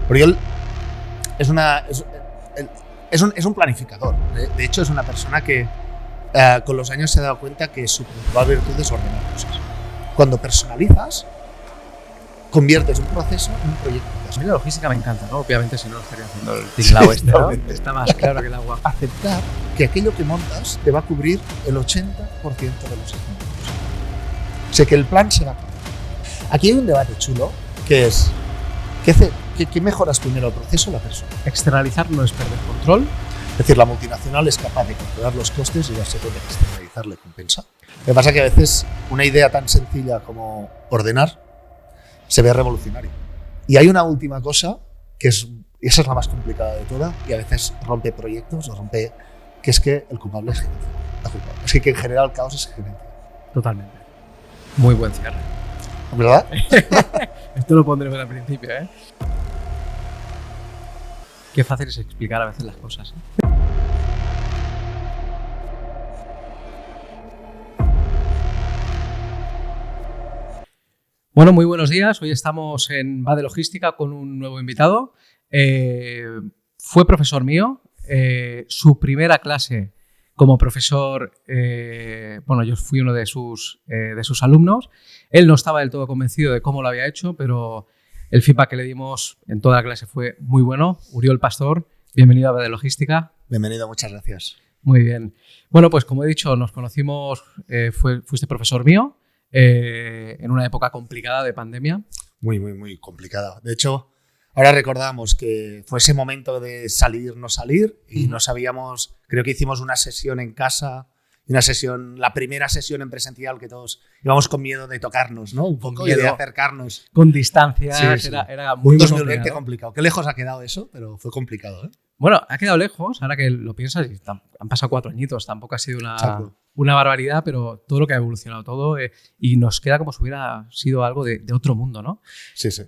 Oriol es, es un planificador. De hecho, es una persona que con los años se ha dado cuenta que su principal virtud es ordenar cosas. Cuando personalizas, conviertes un proceso en un proyecto. A mí la logística me encanta, ¿no? Obviamente, si no, estaría haciendo el tinglao este, ¿no? Está más claro que el agua. Aceptar que aquello que montas te va a cubrir el 80% de los ejemplos. O sea, que el plan se va a cubrir. Aquí hay un debate chulo, que es ¿qué mejoras primero, el proceso o la persona? Externalizar no es perder control. Es decir, la multinacional es capaz de controlar los costes y darse cuenta que externalizar le compensa. Lo que pasa es que a veces una idea tan sencilla como ordenar se ve revolucionaria. Y hay una última cosa, esa es la más complicada de todas, y a veces rompe proyectos, que es que el culpable es gerencia. Es que en general el caos es gerencia. Totalmente. Muy buen cierre. ¿Verdad? Esto lo pondremos al principio, ¿eh? Qué fácil es explicar a veces las cosas, ¿eh? Bueno, muy buenos días. Hoy estamos en Va de Logística con un nuevo invitado. Fue profesor mío. Su primera clase como profesor, yo fui uno de sus alumnos. Él no estaba del todo convencido de cómo lo había hecho, pero el feedback que le dimos en toda la clase fue muy bueno. Oriol Pastor, bienvenido a Va de Logística. Bienvenido, muchas gracias. Muy bien. Bueno, pues como he dicho, nos conocimos, fuiste profesor mío en una época complicada de pandemia. Muy, muy, muy complicada. De hecho, ahora recordamos que fue ese momento de salir, no salir, y no sabíamos, creo que hicimos una sesión en casa, la primera sesión en presencial que todos íbamos con miedo de tocarnos, ¿no? Un poco, y de acercarnos. Con distancia, sí. Era muy 2020 complicado. Qué lejos ha quedado eso, pero fue complicado, ¿eh? Bueno, ha quedado lejos, ahora que lo piensas, han pasado 4 añitos, tampoco ha sido una barbaridad, pero todo lo que ha evolucionado, todo, y nos queda como si hubiera sido algo de otro mundo, ¿no? Sí, sí.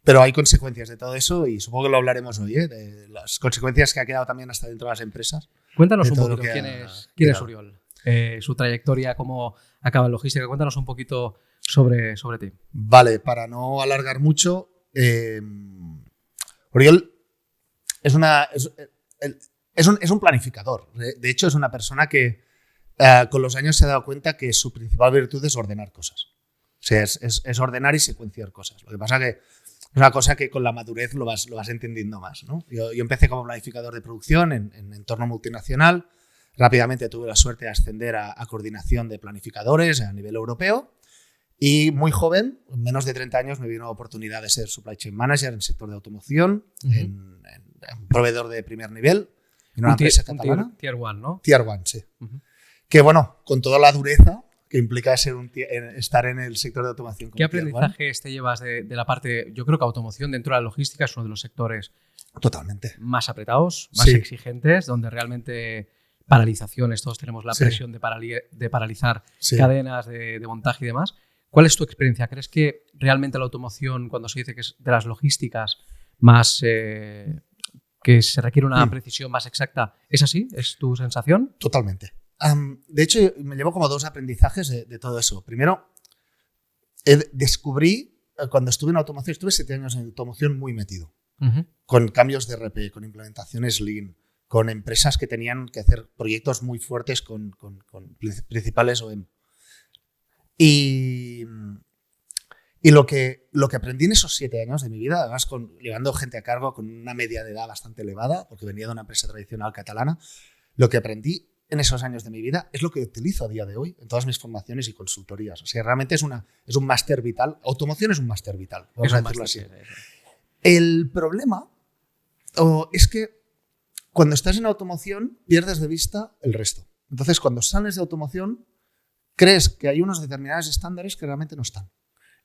Pero hay consecuencias de todo eso y supongo que lo hablaremos hoy, ¿eh? De las consecuencias que ha quedado también hasta dentro de las empresas. Cuéntanos un poquito quién es Oriol, su trayectoria, cómo acaba en logística. Cuéntanos un poquito sobre ti. Vale, para no alargar mucho, Oriol es un planificador. De hecho, es una persona que con los años se ha dado cuenta que su principal virtud es ordenar cosas. O sea, es ordenar y secuenciar cosas. Lo que pasa que es una cosa que con la madurez lo vas entendiendo más, ¿no? Yo empecé como planificador de producción en entorno multinacional. Rápidamente tuve la suerte de ascender a coordinación de planificadores a nivel europeo. Y muy joven, en menos de 30 años, me vino la oportunidad de ser supply chain manager en el sector de automoción, en un proveedor de primer nivel, en una empresa catalana. Tier 1, ¿no? Tier 1, sí. Que bueno, con toda la dureza que implica estar en el sector de automoción. ¿Qué aprendizajes te llevas de la parte? Yo creo que automoción dentro de la logística es uno de los sectores totalmente más apretados, más exigentes, donde realmente paralizaciones, todos tenemos la presión de paralizar cadenas de montaje y demás. ¿Cuál es tu experiencia? ¿Crees que realmente la automoción, cuando se dice que es de las logísticas más que se requiere una precisión más exacta, es así? ¿Es tu sensación? Totalmente. De hecho, me llevo como 2 aprendizajes de todo eso. Primero, descubrí, cuando estuve en automoción, estuve 7 años en automoción muy metido, con cambios de RP, con implementaciones Lean, con empresas que tenían que hacer proyectos muy fuertes con principales OEM. Y lo que aprendí en esos 7 años de mi vida, además llevando gente a cargo con una media de edad bastante elevada, porque venía de una empresa tradicional catalana, lo que aprendí en esos años de mi vida es lo que utilizo a día de hoy en todas mis formaciones y consultorías. O sea, realmente es un máster vital. Automoción es un máster vital, vamos a decirlo así. El problema es que cuando estás en automoción pierdes de vista el resto. Entonces, cuando sales de automoción, crees que hay unos determinados estándares que realmente no están.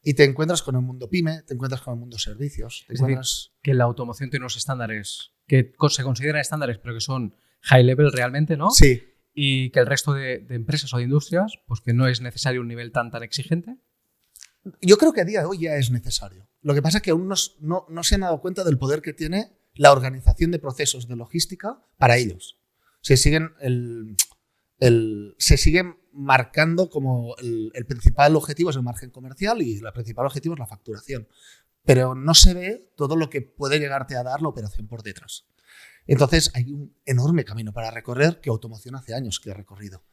Y te encuentras con el mundo pyme, te encuentras con el mundo servicios. Es decir, que la automoción tiene unos estándares que se consideran estándares, pero que son high level realmente, ¿no? Sí. Y que el resto de empresas o de industrias, pues que no es necesario un nivel tan exigente. Yo creo que a día de hoy ya es necesario. Lo que pasa es que aún no se han dado cuenta del poder que tiene la organización de procesos de logística para ellos. Se siguen marcando como el principal objetivo es el margen comercial y el principal objetivo es la facturación. pero no se ve todo lo que puede llegarte a dar la operación por detrás. Entonces hay un enorme camino para recorrer que automoción hace años que he recorrido.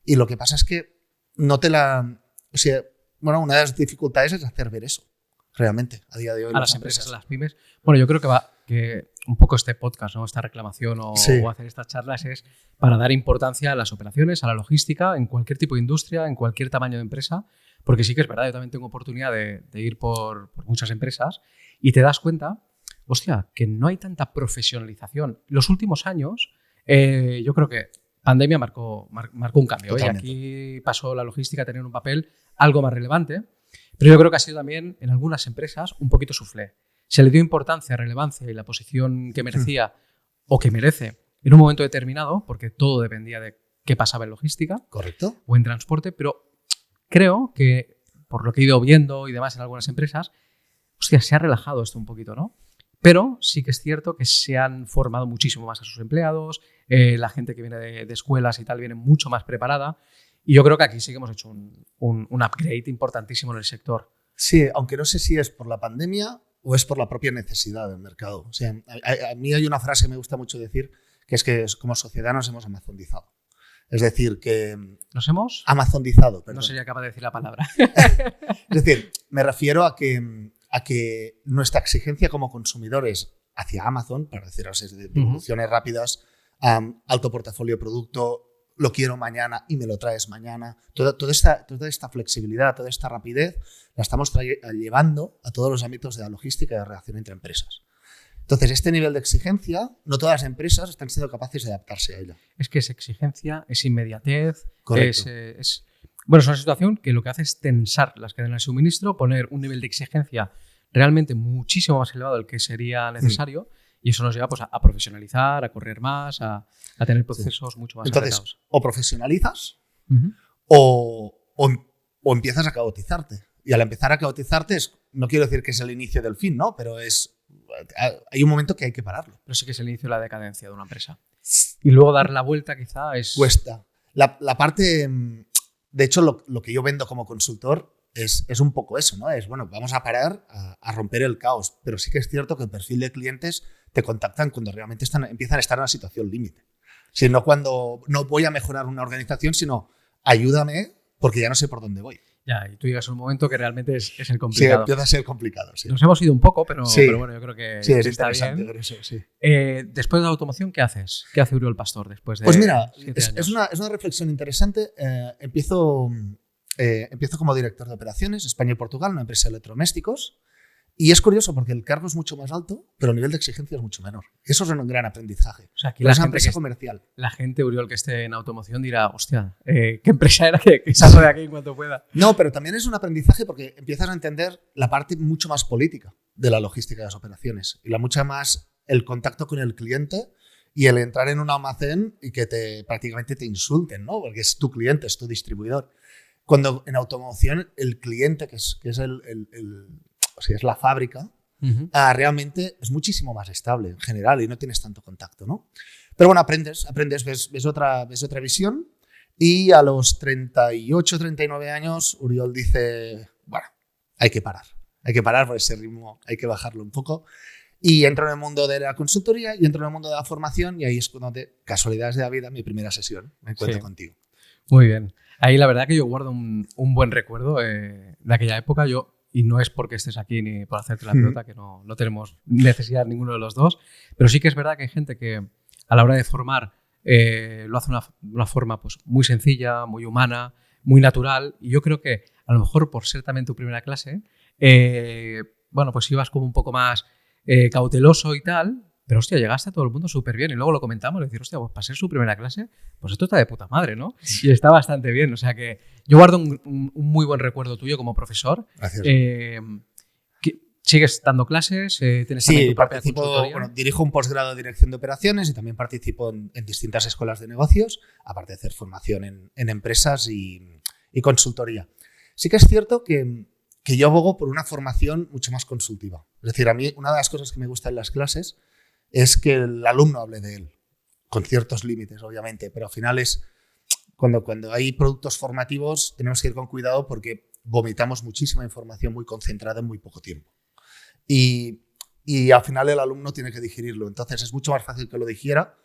Y lo que pasa es que no te la... O sea, bueno, una de las dificultades es hacer ver eso, realmente, a día de hoy. A las empresas, a las pymes. Bueno, yo creo que un poco este podcast, ¿no? Esta reclamación o hacer estas charlas es para dar importancia a las operaciones, a la logística, en cualquier tipo de industria, en cualquier tamaño de empresa, porque sí que es verdad, yo también tengo oportunidad de ir por muchas empresas y te das cuenta, hostia, que no hay tanta profesionalización. Los últimos años, yo creo que pandemia marcó un cambio. Y aquí pasó la logística a tener un papel algo más relevante, pero yo creo que ha sido también en algunas empresas un poquito soufflé. Se le dio importancia, relevancia y la posición que merecía o que merece en un momento determinado, porque todo dependía de qué pasaba en logística. Correcto. O en transporte, pero creo que, por lo que he ido viendo y demás en algunas empresas, hostia, se ha relajado esto un poquito, ¿no? Pero sí que es cierto que se han formado muchísimo más a sus empleados, la gente que viene de escuelas y tal viene mucho más preparada, y yo creo que aquí sí que hemos hecho un upgrade importantísimo en el sector. Sí, aunque no sé si es por la pandemia o es por la propia necesidad del mercado. O sea, a mí hay una frase que me gusta mucho decir, que es que como sociedad nos hemos amazonizado. Es decir, que... ¿Nos hemos? Amazonizado, perdón. No sería capaz de decir la palabra. Es decir, me refiero a que nuestra exigencia como consumidores hacia Amazon, para deciros, de devoluciones rápidas, alto portafolio de producto, lo quiero mañana y me lo traes mañana, toda esta flexibilidad, toda esta rapidez, la estamos llevando a todos los ámbitos de la logística y de relación entre empresas. Entonces, este nivel de exigencia, no todas las empresas están siendo capaces de adaptarse a ella. Es que es exigencia, es inmediatez, Correcto. Bueno, es una situación que lo que hace es tensar las cadenas de suministro, poner un nivel de exigencia realmente muchísimo más elevado del que sería necesario, y eso nos lleva pues, a profesionalizar, a correr más, a tener procesos mucho más Entonces, apretados. o profesionalizas o empiezas a caotizarte. Y al empezar a caotizarte, no quiero decir que es el inicio del fin, ¿no? Pero hay un momento que hay que pararlo. Pero sí que es el inicio de la decadencia de una empresa. Y luego dar la vuelta quizá es... Cuesta. La parte... De hecho, lo que yo vendo como consultor es un poco eso, ¿no? Es, bueno, vamos a parar a romper el caos. Pero sí que es cierto que el perfil de clientes te contactan cuando realmente empiezan a estar en una situación límite. Sino cuando no voy a mejorar una organización, sino ayúdame porque ya no sé por dónde voy. Ya, y tú llegas a un momento que realmente es el complicado. Sí, empieza a ser complicado, sí. Nos hemos ido un poco, pero bueno, yo creo que sí, es está interesante bien. eso, sí. Después de la automoción, ¿qué haces? ¿Qué hace Uriol Pastor después de Pues mira, 7 años? es una reflexión interesante. Empiezo como director de operaciones, España y Portugal, una empresa de electrodomésticos. Y es curioso porque el cargo es mucho más alto, pero el nivel de exigencia es mucho menor. Eso es un gran aprendizaje. O sea, aquí es una empresa comercial. La gente, Uriol, que esté en automoción dirá, hostia, ¿qué empresa era que salgo de aquí en cuanto pueda? No, pero también es un aprendizaje porque empiezas a entender la parte mucho más política de la logística de las operaciones y mucha más el contacto con el cliente y el entrar en un almacén y que prácticamente te insulten, ¿no? Porque es tu cliente, es tu distribuidor. Cuando en automoción el cliente, que es es la fábrica, realmente es muchísimo más estable en general y no tienes tanto contacto, ¿no? Pero bueno, aprendes, ves otra visión y a los 38, 39 años Uriol dice, bueno, hay que parar por ese ritmo, hay que bajarlo un poco. Y entro en el mundo de la consultoría y entro en el mundo de la formación y ahí es cuando, casualidades de la vida, mi primera sesión, me encuentro contigo. Muy bien. Ahí la verdad que yo guardo un buen recuerdo de aquella época. Y no es porque estés aquí ni por hacerte la pelota, que no tenemos necesidad ninguno de los dos, pero sí que es verdad que hay gente que a la hora de formar lo hace de una forma pues, muy sencilla, muy humana, muy natural, y yo creo que a lo mejor por ser también tu primera clase, bueno, pues ibas como un poco más cauteloso y tal, pero hostia, llegaste a todo el mundo súper bien y luego lo comentamos, decir, hostia, pues para ser su primera clase, pues esto está de puta madre, ¿no? Y está bastante bien, o sea que yo guardo un muy buen recuerdo tuyo como profesor. Gracias. ¿Sigues dando clases? ¿Tienes también tu propia consultoría? Bueno, dirijo un posgrado de dirección de operaciones y también participo en distintas escuelas de negocios, aparte de hacer formación en empresas y consultoría. Sí que es cierto que yo abogo por una formación mucho más consultiva. Es decir, a mí una de las cosas que me gusta en las clases es que el alumno hable de él, con ciertos límites, obviamente, pero al final es cuando hay productos formativos tenemos que ir con cuidado porque vomitamos muchísima información muy concentrada en muy poco tiempo. y al final el alumno tiene que digerirlo. Entonces es mucho más fácil que lo digiera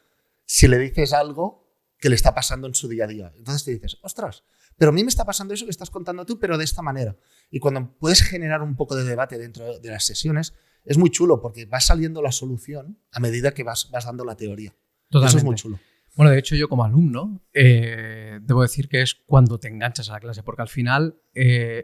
si le dices algo que le está pasando en su día a día. Entonces te dices, ostras, pero a mí me está pasando eso que estás contando tú, pero de esta manera. Y cuando puedes generar un poco de debate dentro de las sesiones, es muy chulo porque va saliendo la solución a medida que vas dando la teoría. Totalmente. Eso es muy chulo. Bueno, de hecho yo como alumno debo decir que es cuando te enganchas a la clase, porque al final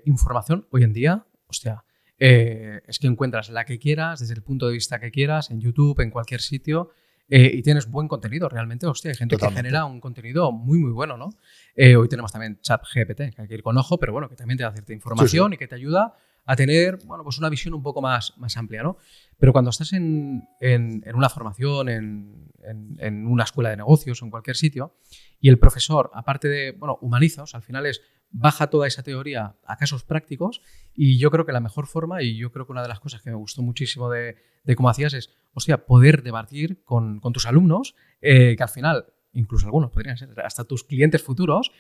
información hoy en día, hostia, es que encuentras la que quieras, desde el punto de vista que quieras, en YouTube, en cualquier sitio, y tienes buen contenido realmente. Hostia, hay gente Totalmente. que genera un contenido muy, muy bueno, ¿no? Hoy tenemos también ChatGPT, que hay que ir con ojo, pero bueno, que también te da cierta información y que te ayuda a tener, bueno, pues una visión un poco más amplia, ¿no? Pero cuando estás en una formación, en una escuela de negocios o en cualquier sitio, y el profesor, aparte de, bueno, humaniza, o sea, al final baja toda esa teoría a casos prácticos, y yo creo que la mejor forma, y yo creo que una de las cosas que me gustó muchísimo de cómo hacías es, hostia, poder debatir con tus alumnos, que al final, incluso algunos podrían ser hasta tus clientes futuros,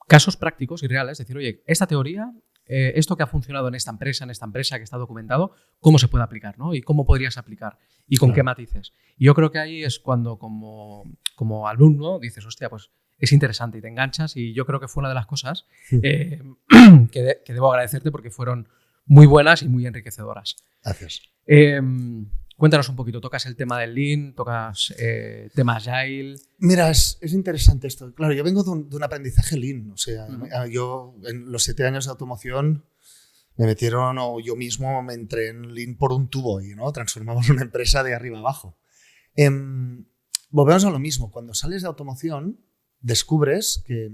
casos prácticos y reales, decir, oye, esta teoría, esto que ha funcionado en esta empresa que está documentado, ¿cómo se puede aplicar, ¿no? Y cómo podrías aplicar y con qué matices. Y yo creo que ahí es cuando como alumno dices, hostia, pues es interesante y te enganchas, y yo creo que fue una de las cosas que debo agradecerte porque fueron muy buenas y muy enriquecedoras. Gracias. Cuéntanos un poquito, tocas el tema del Lean, tocas tema Agile. Mira, es interesante esto. Claro, yo vengo de un aprendizaje Lean. O sea, yo en los 7 años de automoción me metieron, o yo mismo me entré en Lean por un tubo y, ¿no? Transformamos una empresa de arriba abajo. Volvemos a lo mismo. Cuando sales de automoción, descubres que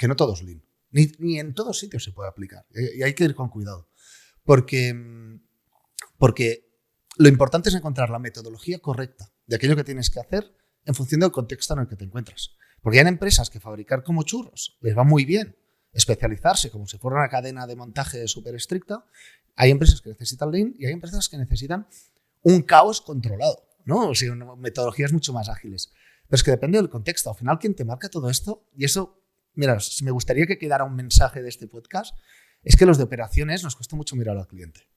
no todo es Lean. Ni en todos sitios se puede aplicar. Y hay que ir con cuidado. Porque lo importante es encontrar la metodología correcta de aquello que tienes que hacer en función del contexto en el que te encuentras. Porque hay empresas que fabricar como churros les va muy bien, especializarse como si fuera una cadena de montaje súper estricta. Hay empresas que necesitan Lean y hay empresas que necesitan un caos controlado, ¿no? O sea, metodologías mucho más ágiles. Pero es que depende del contexto. Al final, quien te marca todo esto, y eso, mira, me gustaría que quedara un mensaje de este podcast, es que los de operaciones nos cuesta mucho mirar al cliente.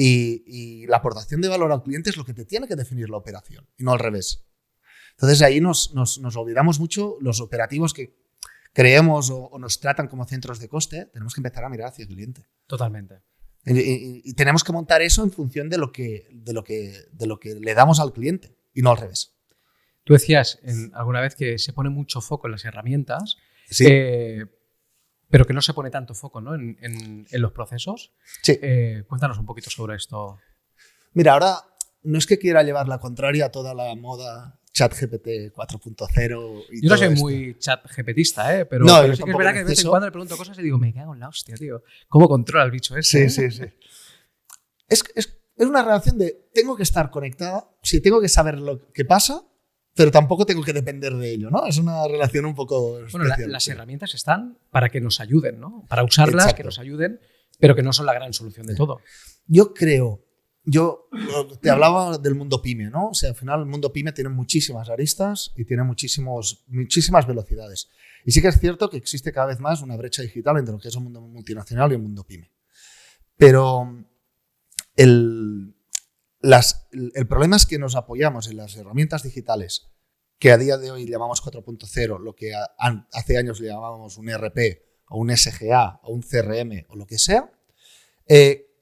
Y la aportación de valor al cliente es lo que te tiene que definir la operación, y no al revés. Entonces ahí nos olvidamos mucho. Los operativos que creemos o nos tratan como centros de coste, tenemos que empezar a mirar hacia el cliente. Totalmente. Y tenemos que montar eso en función de lo que le damos al cliente, y no al revés. Tú decías alguna vez que se pone mucho foco en las herramientas, Sí. Pero que no se pone tanto foco, ¿no? en los procesos. Sí. Cuéntanos un poquito sobre esto. Mira, ahora no es que quiera llevar la contraria a toda la moda ChatGPT 4.0 y yo no todo soy esto. muy ChatGPTista, pero, No, pero sí que es verdad que de vez en cuando le pregunto cosas y digo, me cago en la hostia, tío. ¿Cómo controla el bicho ese? Sí, sí, sí. Es una relación de tengo que estar conectada, sí, tengo que saber lo que pasa, pero tampoco tengo que depender de ello, ¿no? Es una relación un poco especial. Bueno, las herramientas están para que nos ayuden, ¿no? Para usarlas, Exacto. que nos ayuden, pero que no son la gran solución de todo. Yo te hablaba del mundo pyme, ¿no? O sea, al final el mundo pyme tiene muchísimas aristas y tiene muchísimas velocidades. Y sí que es cierto que existe cada vez más una brecha digital entre lo que es el mundo multinacional y el mundo pyme. Pero el problema es que nos apoyamos en las herramientas digitales que a día de hoy llamamos 4.0, lo que hace años le llamábamos un ERP o un SGA o un CRM o lo que sea,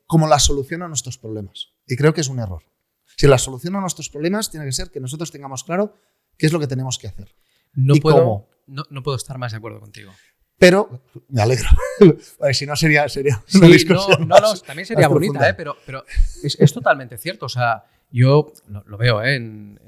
como la solución a nuestros problemas. Y creo que es un error. Si la solución a nuestros problemas tiene que ser que nosotros tengamos claro qué es lo que tenemos que hacer. No y puedo estar más de acuerdo contigo. Pero me alegro. Porque si no sería una discusión. No, también sería bonita, pero es totalmente cierto. O sea, yo lo veo en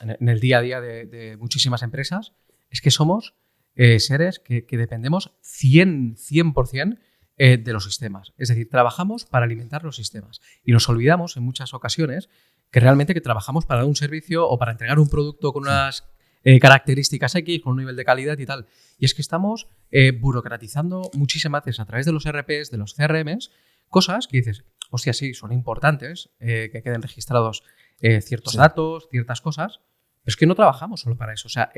el día a día de muchísimas empresas. Es que somos seres que dependemos 100% de los sistemas. Es decir, trabajamos para alimentar los sistemas. Y nos olvidamos en muchas ocasiones que realmente que trabajamos para dar un servicio o para entregar un producto con unas características X, con un nivel de calidad y tal. Y es que estamos burocratizando muchísimas veces a través de los RPs, de los CRMs, cosas que dices, hostia, sí, son importantes, que queden registrados ciertos datos, ciertas cosas, pero es que no trabajamos solo para eso. O sea,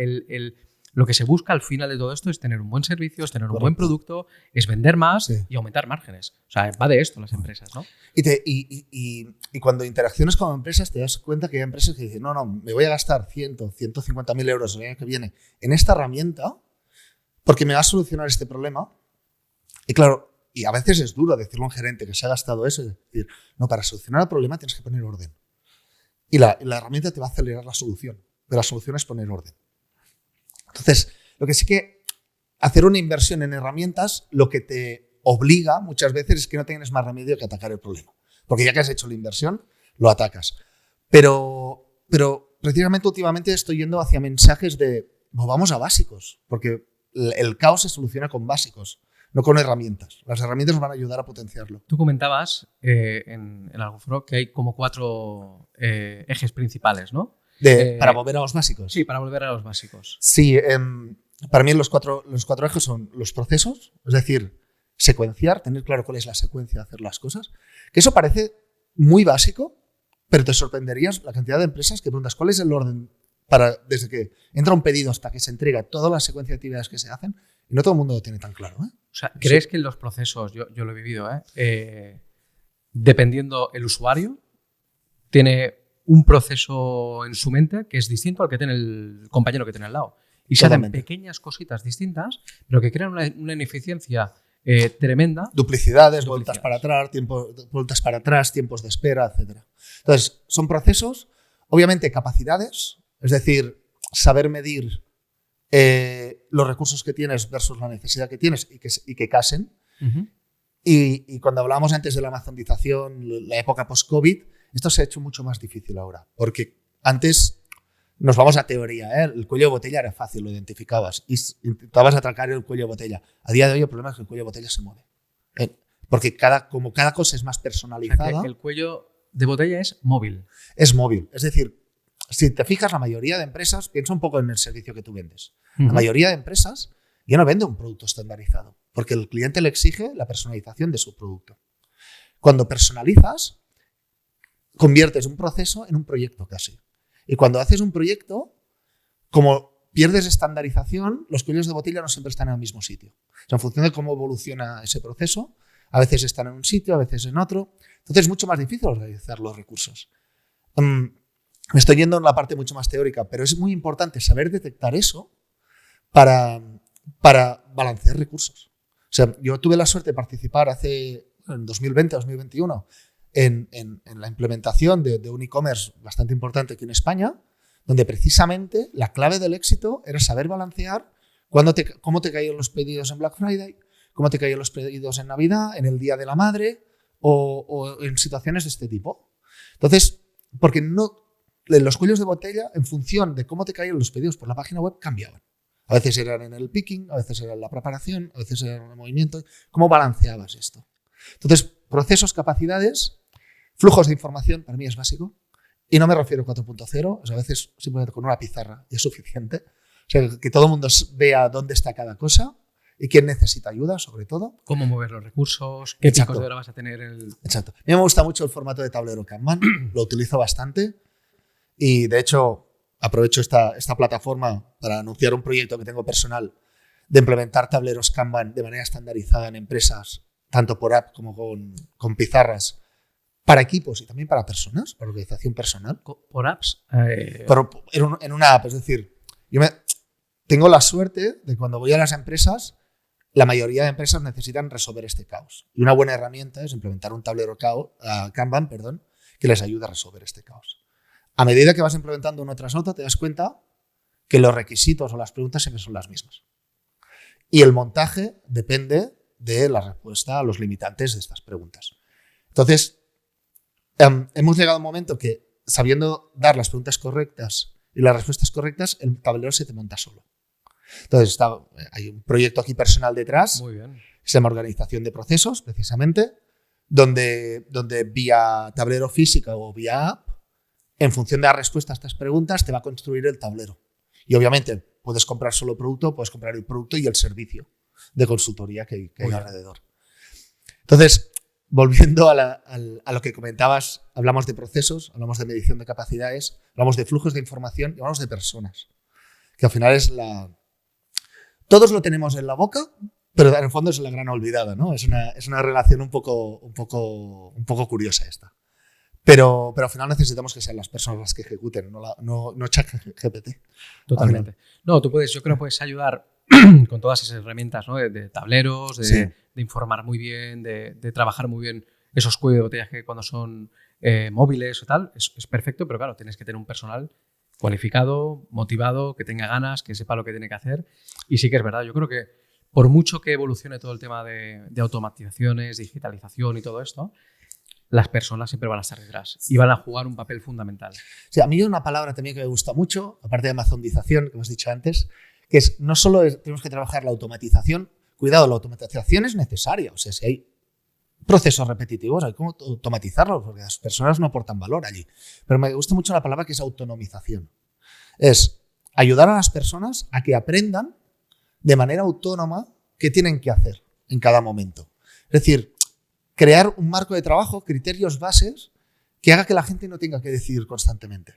Lo que se busca al final de todo esto es tener un buen servicio, es tener un buen producto, es vender más y aumentar márgenes. O sea, va de esto las empresas, ¿no? Y cuando interaccionas con empresas te das cuenta que hay empresas que dicen, no, me voy a gastar 150.000 euros el año que viene en esta herramienta porque me va a solucionar este problema. Y claro, y a veces es duro decirle a un gerente que se ha gastado eso y decir, no, para solucionar el problema tienes que poner orden. Y la herramienta te va a acelerar la solución, pero la solución es poner orden. Entonces, lo que sí que hacer una inversión en herramientas, lo que te obliga muchas veces es que no tienes más remedio que atacar el problema. Porque ya que has hecho la inversión, lo atacas. Pero precisamente últimamente estoy yendo hacia mensajes de, vamos a básicos, porque el caos se soluciona con básicos, no con herramientas. Las herramientas nos van a ayudar a potenciarlo. Tú comentabas en algún foro que hay como 4 ejes principales, ¿no? Para volver a los básicos. Sí, para volver a los básicos. Sí, para mí los cuatro ejes son los procesos, es decir, secuenciar, tener claro cuál es la secuencia de hacer las cosas. Que eso parece muy básico, pero te sorprenderías la cantidad de empresas que preguntas cuál es el orden desde que entra un pedido hasta que se entrega toda la secuencia de actividades que se hacen, y no todo el mundo lo tiene tan claro. O sea, ¿crees que en los procesos, yo lo he vivido, dependiendo el usuario, tiene un proceso en su mente que es distinto al que tiene el compañero que tiene al lado? Y se hacen pequeñas cositas distintas, pero que crean una ineficiencia tremenda. Duplicidades, vueltas para atrás, tiempos de espera, etc. Entonces, son procesos, obviamente capacidades, es decir, saber medir los recursos que tienes versus la necesidad que tienes y que casen. Uh-huh. Y cuando hablábamos antes de la amazonización, la época post-COVID, esto se ha hecho mucho más difícil ahora, porque antes nos vamos a teoría, el cuello de botella era fácil, lo identificabas y intentabas atracar el cuello de botella. A día de hoy el problema es que el cuello de botella se mueve, porque como cada cosa es más personalizada. O sea, que el cuello de botella es móvil. Es móvil, es decir, si te fijas, la mayoría de empresas, piensa un poco en el servicio que tú vendes. Uh-huh. La mayoría de empresas ya no vende un producto estandarizado, porque el cliente le exige la personalización de su producto. Cuando personalizas, conviertes un proceso en un proyecto casi. Y cuando haces un proyecto, como pierdes estandarización, los cuellos de botella no siempre están en el mismo sitio. O sea, en función de cómo evoluciona ese proceso, a veces están en un sitio, a veces en otro. Entonces es mucho más difícil organizar los recursos. Me estoy yendo en la parte mucho más teórica, pero es muy importante saber detectar eso para balancear recursos. O sea, yo tuve la suerte de participar en 2020-2021 en la implementación de un e-commerce bastante importante aquí en España, donde precisamente la clave del éxito era saber balancear cómo te caían los pedidos en Black Friday, cómo te caían los pedidos en Navidad, en el Día de la Madre o en situaciones de este tipo. Entonces, porque los cuellos de botella, en función de cómo te caían los pedidos por la página web, cambiaban. A veces eran en el picking, a veces era en la preparación, a veces era en el movimiento. ¿Cómo balanceabas esto? Entonces, procesos, capacidades, flujos de información, para mí es básico. Y no me refiero a 4.0, o sea, a veces simplemente con una pizarra es suficiente. O sea, que todo el mundo vea dónde está cada cosa y quién necesita ayuda, sobre todo. Cómo mover los recursos, qué picos de hora vas a tener. Exacto. A mí me gusta mucho el formato de tablero Kanban, lo utilizo bastante. Y de hecho, aprovecho esta plataforma para anunciar un proyecto que tengo personal de implementar tableros Kanban de manera estandarizada en empresas, tanto por app como con pizarras, para equipos y también para personas, para organización personal. ¿Por apps? Pero en una app, es decir, tengo la suerte de cuando voy a las empresas, la mayoría de empresas necesitan resolver este caos. Y una buena herramienta es implementar un tablero Kanban, que les ayude a resolver este caos. A medida que vas implementando uno tras otro, te das cuenta que los requisitos o las preguntas siempre son las mismas. Y el montaje depende de la respuesta a los limitantes de estas preguntas. Entonces, hemos llegado a un momento que, sabiendo dar las preguntas correctas y las respuestas correctas, el tablero se te monta solo. Entonces, hay un proyecto aquí personal detrás. Muy bien. Se llama organización de procesos, precisamente, donde vía tablero física o vía app, en función de la respuesta a estas preguntas, te va a construir el tablero. Y obviamente puedes comprar solo producto, puedes comprar el producto y el servicio de consultoría que hay alrededor. Entonces, volviendo a lo que comentabas, hablamos de procesos, hablamos de medición de capacidades, hablamos de flujos de información y hablamos de personas, que al final es todos lo tenemos en la boca, pero en el fondo es la gran olvidada, ¿no? Es una relación un poco curiosa esta. Pero al final necesitamos que sean las personas las que ejecuten, no ChatGPT. Totalmente. No, yo creo que puedes ayudar con todas esas herramientas, ¿no? De tableros, de informar muy bien, de trabajar muy bien esos cuellos de botella que cuando son móviles o tal, es perfecto, pero claro, tienes que tener un personal cualificado, motivado, que tenga ganas, que sepa lo que tiene que hacer. Y sí que es verdad, yo creo que por mucho que evolucione todo el tema de automatizaciones, digitalización y todo esto, las personas siempre van a estar detrás y van a jugar un papel fundamental. Sí, a mí hay una palabra también que me gusta mucho, aparte de amazonización, que hemos dicho antes, que es no solo tenemos que trabajar la automatización, cuidado, la automatización es necesaria, o sea, si hay procesos repetitivos hay que automatizarlos porque las personas no aportan valor allí. Pero me gusta mucho la palabra que es autonomización. Es ayudar a las personas a que aprendan de manera autónoma qué tienen que hacer en cada momento. Es decir, crear un marco de trabajo, criterios bases, que haga que la gente no tenga que decidir constantemente.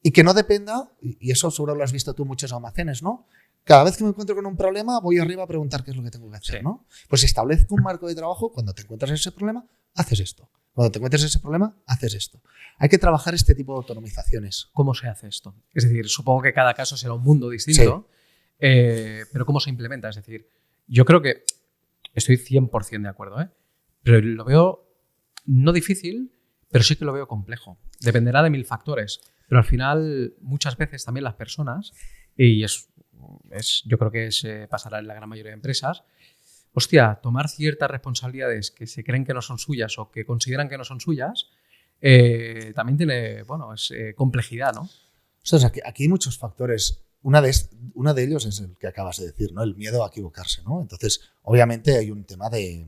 Y que no dependa, y eso seguro lo has visto tú en muchos almacenes, ¿no? Cada vez que me encuentro con un problema, voy arriba a preguntar qué es lo que tengo que hacer, ¿no? Pues establezco un marco de trabajo, cuando te encuentras ese problema, haces esto. Cuando te encuentres ese problema, haces esto. Hay que trabajar este tipo de autonomizaciones. ¿Cómo se hace esto? Es decir, supongo que cada caso será un mundo distinto, pero ¿cómo se implementa? Es decir, yo creo que estoy 100% de acuerdo, pero lo veo no difícil, pero sí que lo veo complejo. Dependerá de 1000 factores, pero al final muchas veces también las personas, y yo creo que pasará en la gran mayoría de empresas, tomar ciertas responsabilidades que se creen que no son suyas o que consideran que no son suyas, también tiene, complejidad, ¿no? O sea, aquí hay muchos factores. Uno de ellos es el que acabas de decir, ¿no? El miedo a equivocarse, ¿no? Entonces, obviamente hay un tema de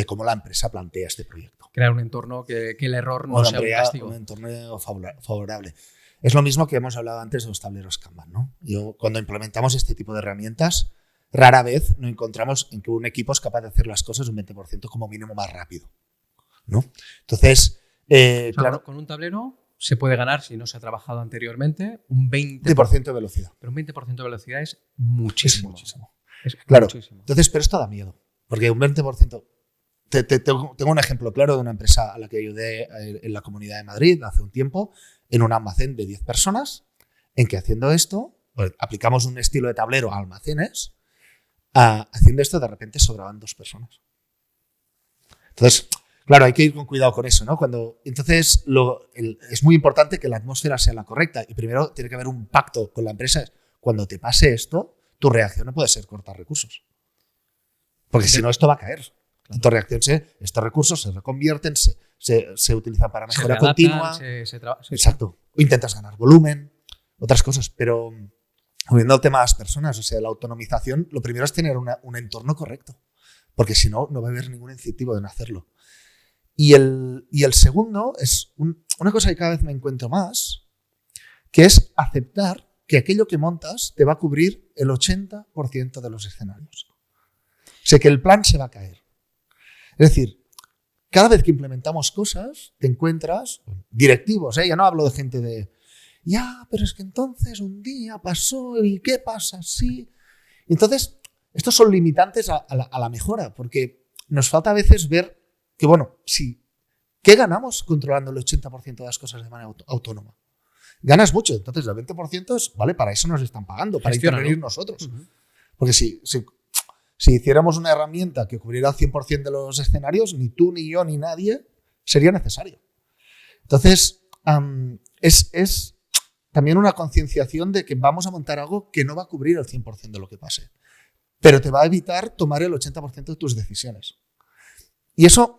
cómo la empresa plantea este proyecto. Crear un entorno que el error no sea un castigo. Un entorno favorable. Es lo mismo que hemos hablado antes de los tableros Kanban, ¿no? Cuando implementamos este tipo de herramientas, rara vez nos encontramos en que un equipo es capaz de hacer las cosas un 20% como mínimo más rápido, ¿no? Entonces, claro, con un tablero se puede ganar, si no se ha trabajado anteriormente, un 20% de velocidad. Pero un 20% de velocidad es muchísimo. Es muchísimo. Claro. Muchísimo. Entonces, pero esto da miedo, porque un 20%... Tengo un ejemplo claro de una empresa a la que ayudé en la Comunidad de Madrid hace un tiempo, en un almacén de 10 personas, en que haciendo esto, pues, aplicamos un estilo de tablero a almacenes, haciendo esto de repente sobraban 2 personas. Entonces, claro, hay que ir con cuidado con eso, ¿no? Entonces, es muy importante que la atmósfera sea la correcta y primero tiene que haber un pacto con la empresa. Cuando te pase esto, tu reacción no puede ser cortar recursos, porque si no esto va a caer. Tu reacción estos recursos se reconvierten, se utilizan para mejora continua. Exacto. O intentas ganar volumen, otras cosas. Pero volviendo al tema de las personas, o sea, la autonomización, lo primero es tener un entorno correcto, porque si no, no va a haber ningún incentivo en hacerlo. Y el segundo es una cosa que cada vez me encuentro más, que es aceptar que aquello que montas te va a cubrir el 80% de los escenarios. O sea, que el plan se va a caer. Es decir, cada vez que implementamos cosas, te encuentras directivos, ya no hablo de gente pero es que entonces un día pasó y ¿qué pasa? Sí. Entonces, estos son limitantes a la mejora, porque nos falta a veces ver que, ¿qué ganamos controlando el 80% de las cosas de manera autónoma? Ganas mucho, entonces el 20% es, vale, para eso nos están pagando, para intervenir nosotros. Uh-huh. Porque si hiciéramos una herramienta que cubriera el 100% de los escenarios, ni tú, ni yo, ni nadie sería necesario. Entonces, es también una concienciación de que vamos a montar algo que no va a cubrir el 100% de lo que pase, pero te va a evitar tomar el 80% de tus decisiones. Y eso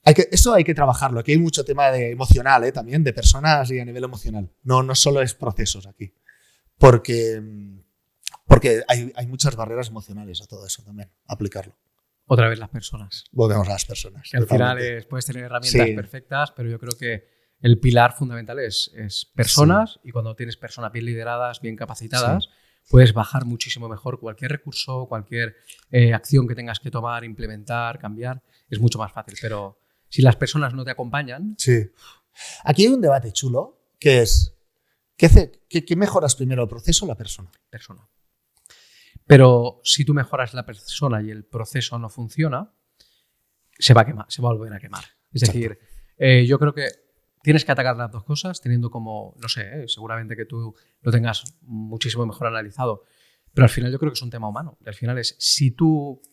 hay que trabajarlo. Aquí hay mucho tema emocional, también, de personas y a nivel emocional. No solo es procesos aquí. Porque hay muchas barreras emocionales a todo eso también, aplicarlo. Otra vez las personas. Volvemos a las personas. Que al final puedes tener herramientas perfectas, pero yo creo que el pilar fundamental es personas, y cuando tienes personas bien lideradas, bien capacitadas, puedes bajar muchísimo mejor cualquier recurso, cualquier acción que tengas que tomar, implementar, cambiar, es mucho más fácil. Pero si las personas no te acompañan... Sí. Aquí hay un debate chulo, que es ¿qué mejoras primero, el proceso o la persona? Pero si tú mejoras la persona y el proceso no funciona, se va a quemar, se va a volver a quemar. Es decir, yo creo que tienes que atacar las dos cosas teniendo como, no sé, seguramente que tú lo tengas muchísimo mejor analizado, pero al final yo creo que es un tema humano. Y al final es, si tú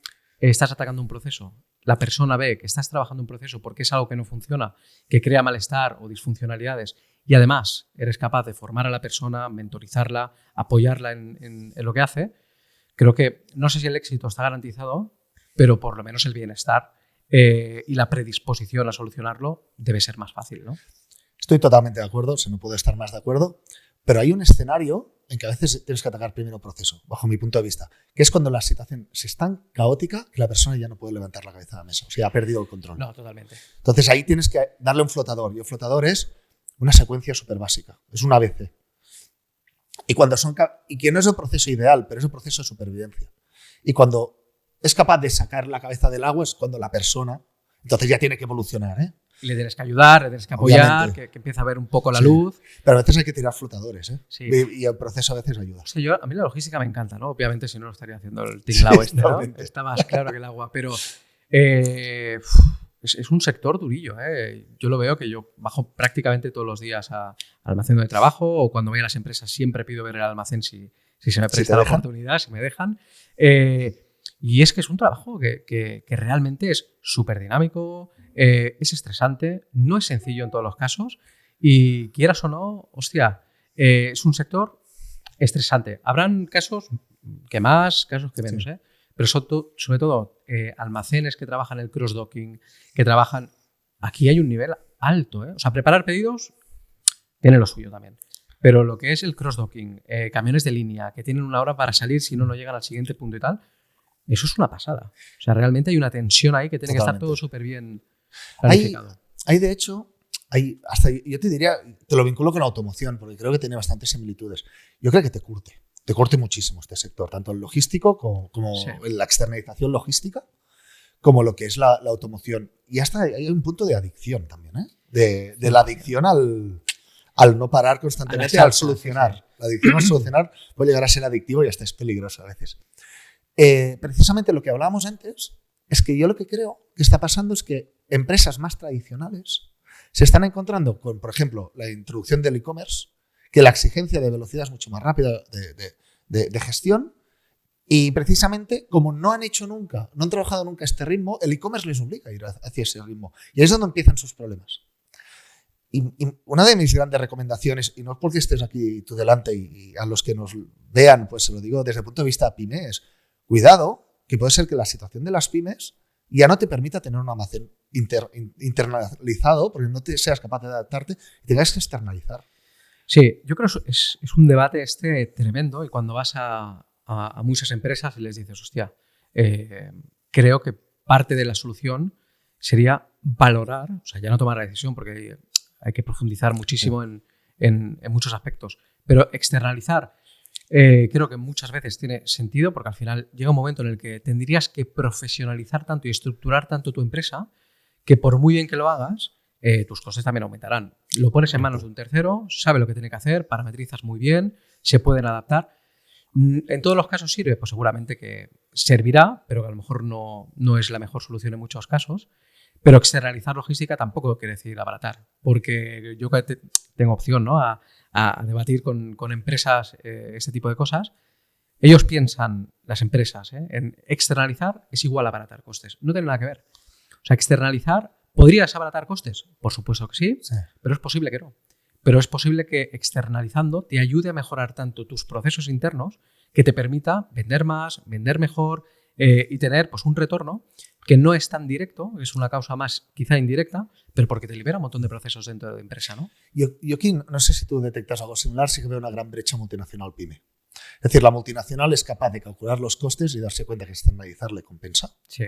estás atacando un proceso, la persona ve que estás trabajando un proceso porque es algo que no funciona, que crea malestar o disfuncionalidades, y además eres capaz de formar a la persona, mentorizarla, apoyarla en lo que hace, creo que, no sé si el éxito está garantizado, pero por lo menos el bienestar y la predisposición a solucionarlo debe ser más fácil, ¿no? Estoy totalmente de acuerdo, no puedo estar más de acuerdo, pero hay un escenario en que a veces tienes que atacar primero el proceso, bajo mi punto de vista, que es cuando la situación es tan caótica que la persona ya no puede levantar la cabeza de la mesa, o sea, ha perdido el control. No, totalmente. Entonces ahí tienes que darle un flotador, y el flotador es una secuencia súper básica, es un ABC. Y que no es el proceso ideal, pero es el proceso de supervivencia. Y cuando es capaz de sacar la cabeza del agua es cuando la persona, entonces ya tiene que evolucionar, ¿eh? Y le tienes que ayudar, le tienes que apoyar, que empiece a ver un poco la luz. Pero a veces hay que tirar flotadores, ¿eh? Sí. Y el proceso a veces ayuda. O sea, a mí la logística me encanta, ¿no? Obviamente si no lo estaría haciendo el tinglao ¿no? Está más claro que el agua, pero es un sector durillo, ¿eh? Yo lo veo que yo bajo prácticamente todos los días al almacén de trabajo, o cuando voy a las empresas siempre pido ver el almacén si se me presta la oportunidad, si me dejan. Y es que es un trabajo que realmente es súper dinámico, es estresante, no es sencillo en todos los casos, y quieras o no, hostia, es un sector estresante. Habrán casos que más, casos que menos, ¿eh? Pero sobre todo almacenes que trabajan el cross-docking, que trabajan... Aquí hay un nivel alto, ¿eh? O sea, preparar pedidos tiene lo suyo también. Pero lo que es el cross-docking, camiones de línea que tienen una hora para salir si no llegan al siguiente punto y tal, eso es una pasada. O sea, realmente hay una tensión ahí que tiene que estar todo súper bien planificado. Hay de hecho, hasta yo te diría, te lo vinculo con la automoción, porque creo que tiene bastantes similitudes. Yo creo que te curte muchísimo este sector, tanto el logístico como la externalización logística, como lo que es la automoción. Y hasta hay un punto de adicción también, ¿eh? De la adicción al no parar constantemente, al solucionar. Sí. La adicción al solucionar puede llegar a ser adictivo y hasta es peligroso a veces. Precisamente lo que hablábamos antes es que yo lo que creo que está pasando es que empresas más tradicionales se están encontrando con, por ejemplo, la introducción del e-commerce, que la exigencia de velocidad es mucho más rápida de gestión, y precisamente como no han trabajado nunca este ritmo, el e-commerce les obliga a ir hacia ese ritmo. Y ahí es donde empiezan sus problemas. Y una de mis grandes recomendaciones, y no es porque estés aquí tú delante y a los que nos vean, pues se lo digo desde el punto de vista pyme, es cuidado, que puede ser que la situación de las pymes ya no te permita tener un almacén internalizado, porque no seas capaz de adaptarte y tengas que externalizar. Sí, yo creo que es un debate tremendo, y cuando vas a muchas empresas y les dices, hostia, creo que parte de la solución sería valorar, o sea, ya no tomar la decisión porque hay que profundizar muchísimo en muchos aspectos, pero externalizar creo que muchas veces tiene sentido, porque al final llega un momento en el que tendrías que profesionalizar tanto y estructurar tanto tu empresa que por muy bien que lo hagas, tus costes también aumentarán. Lo pones en manos de un tercero, sabe lo que tiene que hacer, parametrizas muy bien, se pueden adaptar. ¿En todos los casos sirve? Pues seguramente que servirá, pero que a lo mejor no es la mejor solución en muchos casos. Pero externalizar logística tampoco quiere decir abaratar, porque yo tengo opción, ¿no?, a debatir con empresas este tipo de cosas. Ellos piensan, las empresas, en externalizar es igual a abaratar costes. No tiene nada que ver. O sea, externalizar, ¿podrías abaratar costes? Por supuesto que sí, pero es posible que no. Pero es posible que externalizando te ayude a mejorar tanto tus procesos internos, que te permita vender más, vender mejor y tener pues un retorno que no es tan directo, es una causa más quizá indirecta, pero porque te libera un montón de procesos dentro de la empresa, ¿no? Yo aquí no sé si tú detectas algo similar, sí que veo una gran brecha multinacional pyme. Es decir, la multinacional es capaz de calcular los costes y darse cuenta que externalizar le compensa. Sí.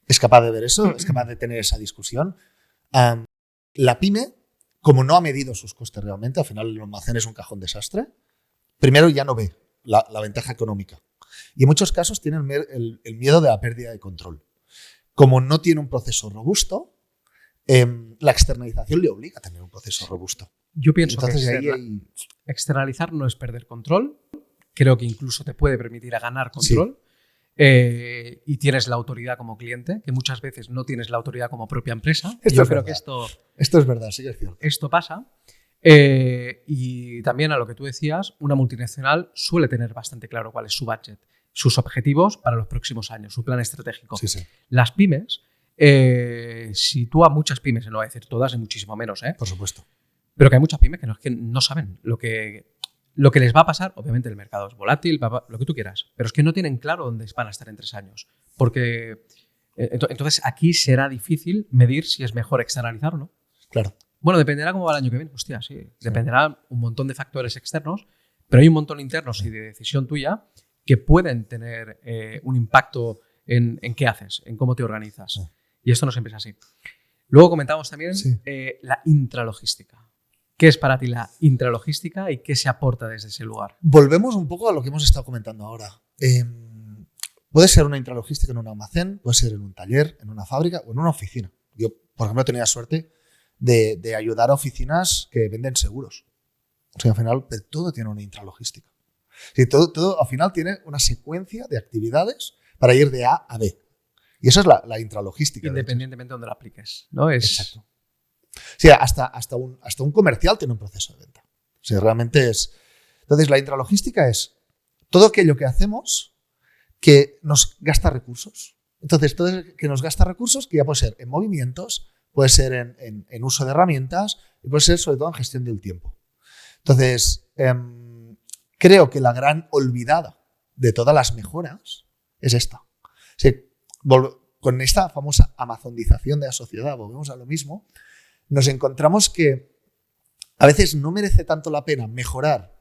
Es capaz de ver eso, es capaz de tener esa discusión. La pyme, como no ha medido sus costes realmente, al final el almacén es un cajón desastre, primero ya no ve la ventaja económica. Y en muchos casos tiene el miedo de la pérdida de control. Como no tiene un proceso robusto, la externalización le obliga a tener un proceso robusto. Yo pienso que externalizar no es perder control, creo que incluso te puede permitir a ganar control. Y tienes la autoridad como cliente, que muchas veces no tienes la autoridad como propia empresa. Yo creo que esto es verdad, sí que es cierto. Esto pasa. Y también a lo que tú decías, una multinacional suele tener bastante claro cuál es su budget, sus objetivos para los próximos años, su plan estratégico. Sí, sí. Las pymes, si tú a muchas pymes, no voy a decir todas, y muchísimo menos, por supuesto, pero que hay muchas pymes que no saben lo que les va a pasar. Obviamente el mercado es volátil, lo que tú quieras, pero es que no tienen claro dónde van a estar en 3 años. Porque entonces aquí será difícil medir si es mejor externalizar o no. Claro. Bueno, dependerá cómo va el año que viene. Hostia, sí. Dependerá un montón de factores externos, pero hay un montón internos y de decisión tuya que pueden tener un impacto en qué haces, en cómo te organizas. Y esto no siempre es así. Luego comentamos también la intralogística. ¿Qué es para ti la intralogística y qué se aporta desde ese lugar? Volvemos un poco a lo que hemos estado comentando ahora. Puede ser una intralogística en un almacén, puede ser en un taller, en una fábrica o en una oficina. Yo, por ejemplo, tenía suerte de ayudar a oficinas que venden seguros. O sea, al final, todo tiene una intralogística. Sí, todo al final tiene una secuencia de actividades para ir de A a B. Y esa es la intralogística. Independientemente de donde la apliques, ¿no? Exacto. Sí, hasta un comercial tiene un proceso de venta. O sea, realmente es... Entonces, la intralogística es todo aquello que hacemos que nos gasta recursos. Entonces, todo el que nos gasta recursos, que ya puede ser en movimientos, puede ser en uso de herramientas y puede ser sobre todo en gestión del tiempo. Entonces, creo que la gran olvidada de todas las mejoras es esta. O sea, con esta famosa amazonización de la sociedad, volvemos a lo mismo, nos encontramos que a veces no merece tanto la pena mejorar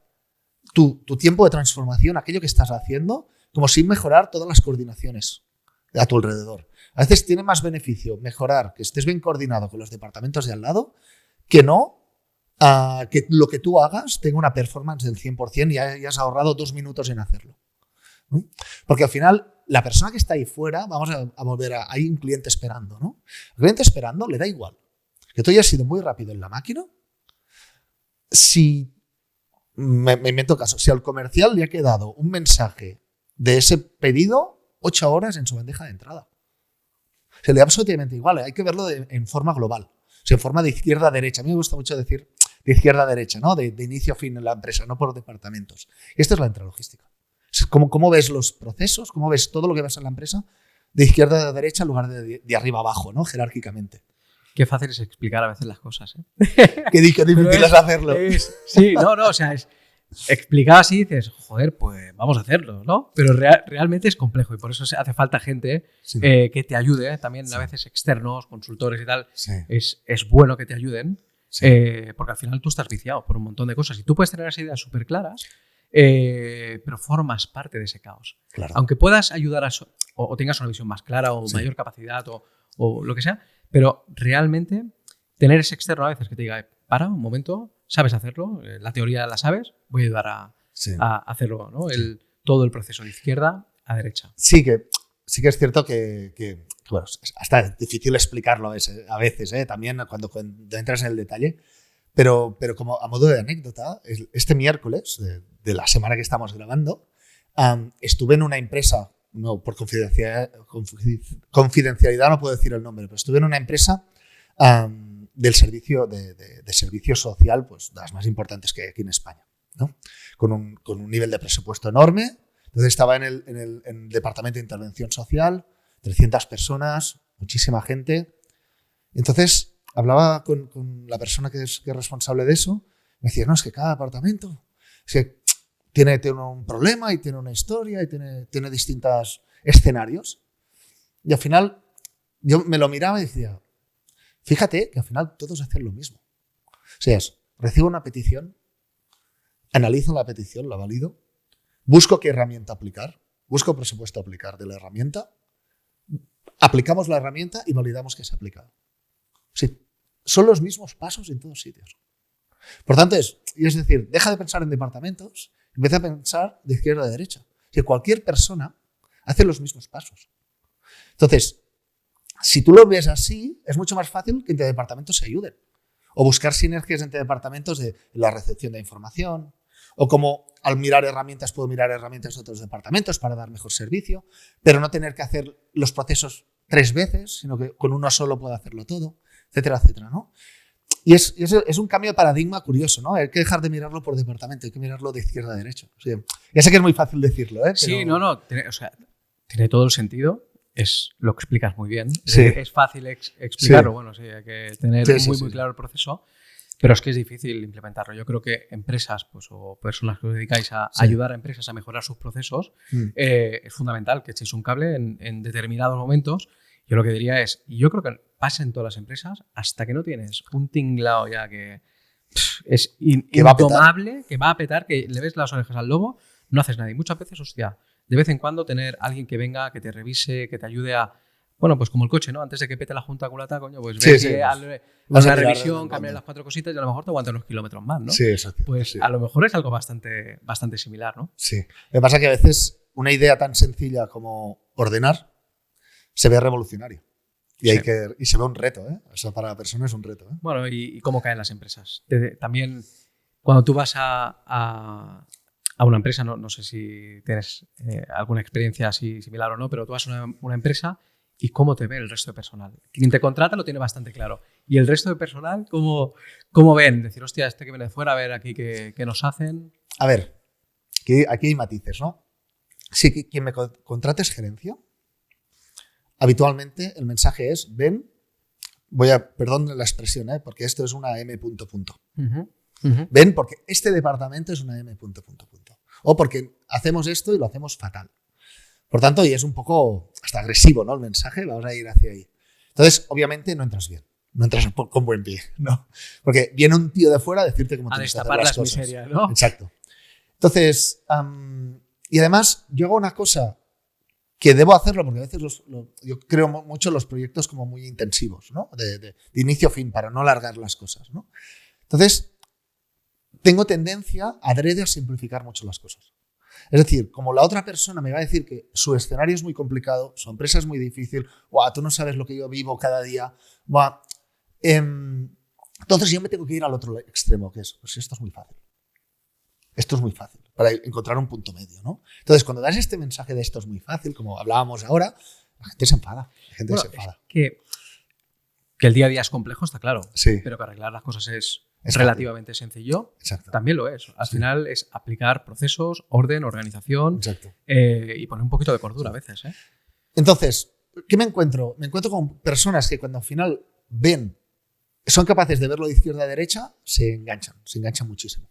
tu tiempo de transformación, aquello que estás haciendo, como si mejorar todas las coordinaciones a tu alrededor. A veces tiene más beneficio mejorar, que estés bien coordinado con los departamentos de al lado, que no que lo que tú hagas tenga una performance del 100% y hayas ahorrado 2 minutos en hacerlo. ¿No? Porque al final, la persona que está ahí fuera, vamos a volver hay un cliente esperando, ¿no? El cliente esperando le da igual que tú hayas sido muy rápido en la máquina. Si, me invento caso, si al comercial le ha quedado un mensaje de ese pedido 8 horas en su bandeja de entrada. Se le da absolutamente igual, hay que verlo en forma global, o sea, en forma de izquierda a derecha. A mí me gusta mucho decir de izquierda a derecha, ¿no? De inicio a fin en la empresa, no por departamentos. Y esta es la intralogística. ¿Cómo ves los procesos? ¿Cómo ves todo lo que ves en la empresa? De izquierda a derecha en lugar de arriba a abajo, ¿no? Jerárquicamente. Qué fácil es explicar a veces las cosas, ¿eh? Qué difícil es hacerlo. Sí, o sea, es explicar así y dices, joder, pues vamos a hacerlo, ¿no? Pero realmente es complejo y por eso hace falta gente que te ayude, también a veces externos, consultores y tal. Sí. Es bueno que te ayuden, porque al final tú estás viciado por un montón de cosas y tú puedes tener las ideas súper claras, pero formas parte de ese caos. Claro. Aunque puedas ayudar o tengas una visión más clara o mayor capacidad o lo que sea, pero realmente tener ese externo a veces que te diga, para un momento, sabes hacerlo, la teoría la sabes, voy a ayudar a hacerlo, ¿no? Todo el proceso de izquierda a derecha. Sí que es cierto que bueno, hasta es difícil explicarlo a veces, también cuando entras en el detalle, pero como a modo de anécdota, este miércoles de la semana que estamos grabando, estuve en una empresa, no por confidencialidad no puedo decir el nombre, pero estuve en una empresa del servicio de servicio social, pues de las más importantes que hay aquí en España, ¿no? Con un nivel de presupuesto enorme. Entonces estaba en el departamento de intervención social, 300 personas, muchísima gente. Entonces hablaba con la persona que es responsable de eso. Me decía, no, es que cada departamento tiene un problema y tiene una historia y tiene distintos escenarios. Y al final yo me lo miraba y decía, fíjate que al final todos hacen lo mismo. O sea, recibo una petición, analizo la petición, la valido, busco qué herramienta aplicar, busco presupuesto a aplicar de la herramienta, aplicamos la herramienta y validamos que se ha aplicado. Sí, son los mismos pasos en todos sitios. Por tanto, es decir, deja de pensar en departamentos, empieza a pensar de izquierda a derecha. Que cualquier persona hace los mismos pasos. Entonces, si tú lo ves así, es mucho más fácil que entre departamentos se ayuden. O buscar sinergias entre departamentos de la recepción de información, O como al mirar herramientas puedo mirar herramientas de otros departamentos para dar mejor servicio, pero no tener que hacer los procesos 3 veces, sino que con uno solo puedo hacerlo todo, etcétera, etcétera, ¿no? Y es un cambio de paradigma curioso, ¿no? Hay que dejar de mirarlo por departamento, hay que mirarlo de izquierda a derecha. O sea, ya sé que es muy fácil decirlo, ¿eh? Pero... Sí, no, tiene todo el sentido. Lo explicas muy bien. Sí. Es fácil explicarlo. Sí. Bueno, sí, hay que tener muy claro el proceso. Pero es que es difícil implementarlo. Yo creo que empresas o personas que os dedicáis a ayudar a empresas a mejorar sus procesos, es fundamental que echéis un cable en determinados momentos. Yo lo que diría es, y yo creo que pasa en todas las empresas, hasta que no tienes un tinglao ya que es indomable, que va a petar, que le ves las orejas al lobo, no haces nada. Y muchas veces, hostia, de vez en cuando tener alguien que venga, que te revise, que te ayude a... Bueno, pues como el coche, ¿no? Antes de que pete la junta culata, coño, pues ves una revisión, cambiar las 4 cositas y a lo mejor te aguanta unos kilómetros más, ¿no? Sí, exacto. Pues sí. A lo mejor es algo bastante similar, ¿no? Sí. Lo que pasa es que a veces una idea tan sencilla como ordenar se ve revolucionario. Y, y se ve un reto, ¿eh? Eso para la persona es un reto, ¿eh? Bueno, y cómo caen las empresas. También, cuando tú vas a una empresa, no sé si tienes alguna experiencia así similar o no, pero tú vas a una empresa y cómo te ve el resto de personal. Quien te contrata lo tiene bastante claro. Y el resto de personal, ¿cómo ven? Decir, hostia, este que viene de fuera, a ver aquí qué nos hacen. A ver, aquí hay matices, ¿no? Si quien me contrata es gerencia, habitualmente el mensaje es, ven, perdón la expresión, porque esto es una M... Ven, porque este departamento es una M... O porque hacemos esto y lo hacemos fatal. Por tanto, y es un poco hasta agresivo, ¿no? El mensaje, vamos a ir hacia ahí. Entonces, obviamente, no entras bien. No entras con buen pie, ¿no? Porque viene un tío de fuera a decirte cómo tienes que hacer las cosas. Miserias, ¿no? Exacto. Entonces, y además, yo hago una cosa que debo hacerlo, porque a veces yo creo mucho en los proyectos como muy intensivos, ¿no? De inicio a fin, para no alargar las cosas, ¿no? Entonces, tengo tendencia adrede a simplificar mucho las cosas. Es decir, como la otra persona me va a decir que su escenario es muy complicado, su empresa es muy difícil, tú no sabes lo que yo vivo cada día, entonces yo me tengo que ir al otro extremo, que es, pues esto es muy fácil. Esto es muy fácil, para encontrar un punto medio, ¿no? Entonces, cuando das este mensaje de esto es muy fácil, como hablábamos ahora, la gente se enfada. Es que el día a día es complejo, está claro, sí. Pero que arreglar las cosas es relativamente sencillo. Exacto. También lo es. Al final es aplicar procesos, orden, organización. Exacto. Y poner un poquito de cordura a veces, ¿eh? Entonces, ¿qué me encuentro? Me encuentro con personas que cuando al final son capaces de verlo de izquierda a derecha, se enganchan muchísimo.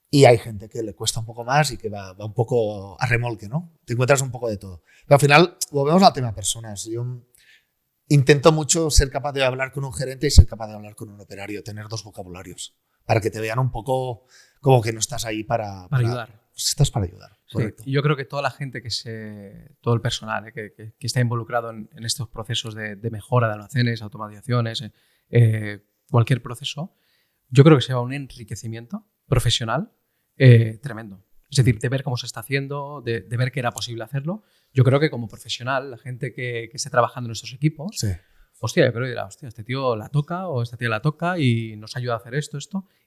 Y hay gente que le cuesta un poco más y que va un poco a remolque, ¿no? Te encuentras un poco de todo. Pero al final, volvemos al tema personas. Yo intento mucho ser capaz de hablar con un gerente y ser capaz de hablar con un operario, tener 2 vocabularios, para que te vean un poco como que no estás ahí para ayudar. Estás para ayudar, correcto. Sí, y yo creo que toda la gente todo el personal que está involucrado en estos procesos de mejora de almacenes, automatizaciones, cualquier proceso, yo creo que se va a un enriquecimiento profesional tremendo. Es decir, de ver cómo se está haciendo, de ver que era posible hacerlo. Yo creo que como profesional, la gente que esté trabajando en estos equipos, sí. Hostia, yo creo que dirá, hostia, este tío la toca o esta tía la toca y nos ayuda a hacer esto.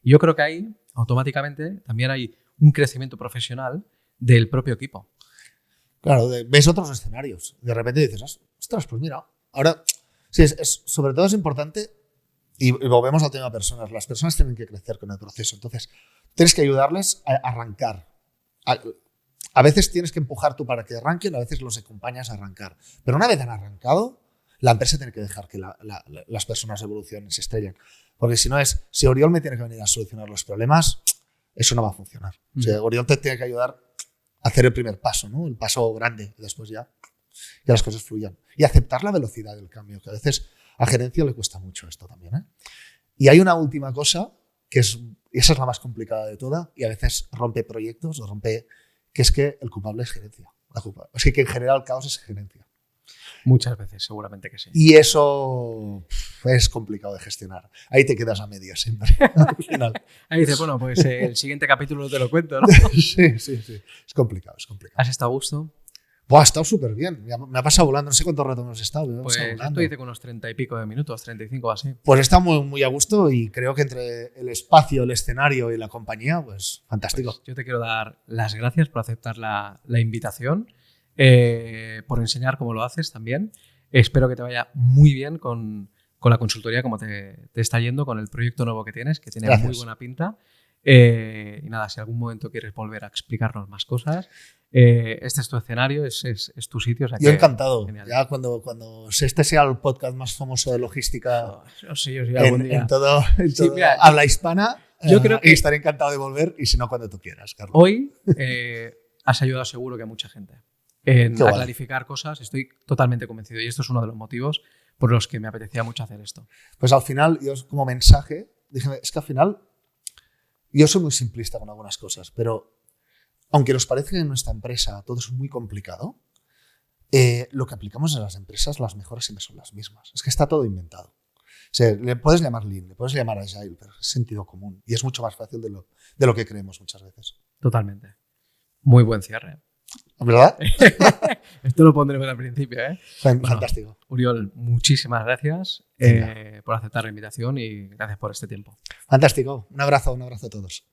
Y yo creo que ahí, automáticamente, también hay un crecimiento profesional del propio equipo. Claro, ves otros escenarios. De repente dices, ostras, pues mira, ahora, sí, sobre todo es importante, y volvemos al tema personas. Las personas tienen que crecer con el proceso. Entonces, tienes que ayudarles a arrancar. A veces tienes que empujar tú para que arranquen, a veces los acompañas a arrancar. Pero una vez han arrancado, la empresa tiene que dejar que las personas evolucionen, se estrellen. Porque si Oriol me tiene que venir a solucionar los problemas, eso no va a funcionar. O sea, Oriol te tiene que ayudar a hacer el primer paso, ¿no? El paso grande, y después ya que las cosas fluyan. Y aceptar la velocidad del cambio, que a veces a gerencia le cuesta mucho esto también, ¿eh? Y hay una última cosa, esa es la más complicada de toda, y a veces rompe proyectos, que es que el culpable es gerencia. Es que en general el caos es gerencia. Muchas veces, seguramente que sí. Y eso es complicado de gestionar. Ahí te quedas a medias siempre, al final. Ahí dices, bueno, pues el siguiente capítulo te lo cuento, ¿no? Sí. Es complicado. ¿Has estado a gusto? Buah, ha estado súper bien. Me ha pasado volando. No sé cuánto rato hemos estado. Pues esto hice con unos 30 y pico de minutos, 35 o así. Pues está muy, muy a gusto y creo que entre el espacio, el escenario y la compañía, pues fantástico. Pues yo te quiero dar las gracias por aceptar la invitación, por enseñar cómo lo haces también. Espero que te vaya muy bien con la consultoría, como te está yendo, con el proyecto nuevo que tienes, que tiene Gracias. muy buena pinta. Y nada, si algún momento quieres volver a explicarnos más cosas, este es tu escenario, es tu sitio. O sea, Yo encantado. Genial. Ya cuando este sea el podcast más famoso de logística Sí, algún día. en todo mira, habla hispana, yo creo que estaré encantado de volver y si no, cuando tú quieras, Carlos. hoy has ayudado seguro que a mucha gente en Qué guay. clarificar cosas. Estoy totalmente convencido y esto es uno de los motivos por los que me apetecía mucho hacer esto. Pues al final, yo como mensaje, dije, es que al final yo soy muy simplista con algunas cosas, pero aunque nos parezca que en nuestra empresa todo es muy complicado, lo que aplicamos en las empresas, las mejoras siempre son las mismas. Es que está todo inventado. O sea, le puedes llamar Lean, le puedes llamar Agile, pero es sentido común y es mucho más fácil de lo que creemos muchas veces. Totalmente. Muy buen cierre. ¿Verdad? Esto lo pondremos al principio, ¿eh? Fantástico. Bueno, Uriol, muchísimas gracias por aceptar la invitación y gracias por este tiempo. Fantástico. Un abrazo a todos.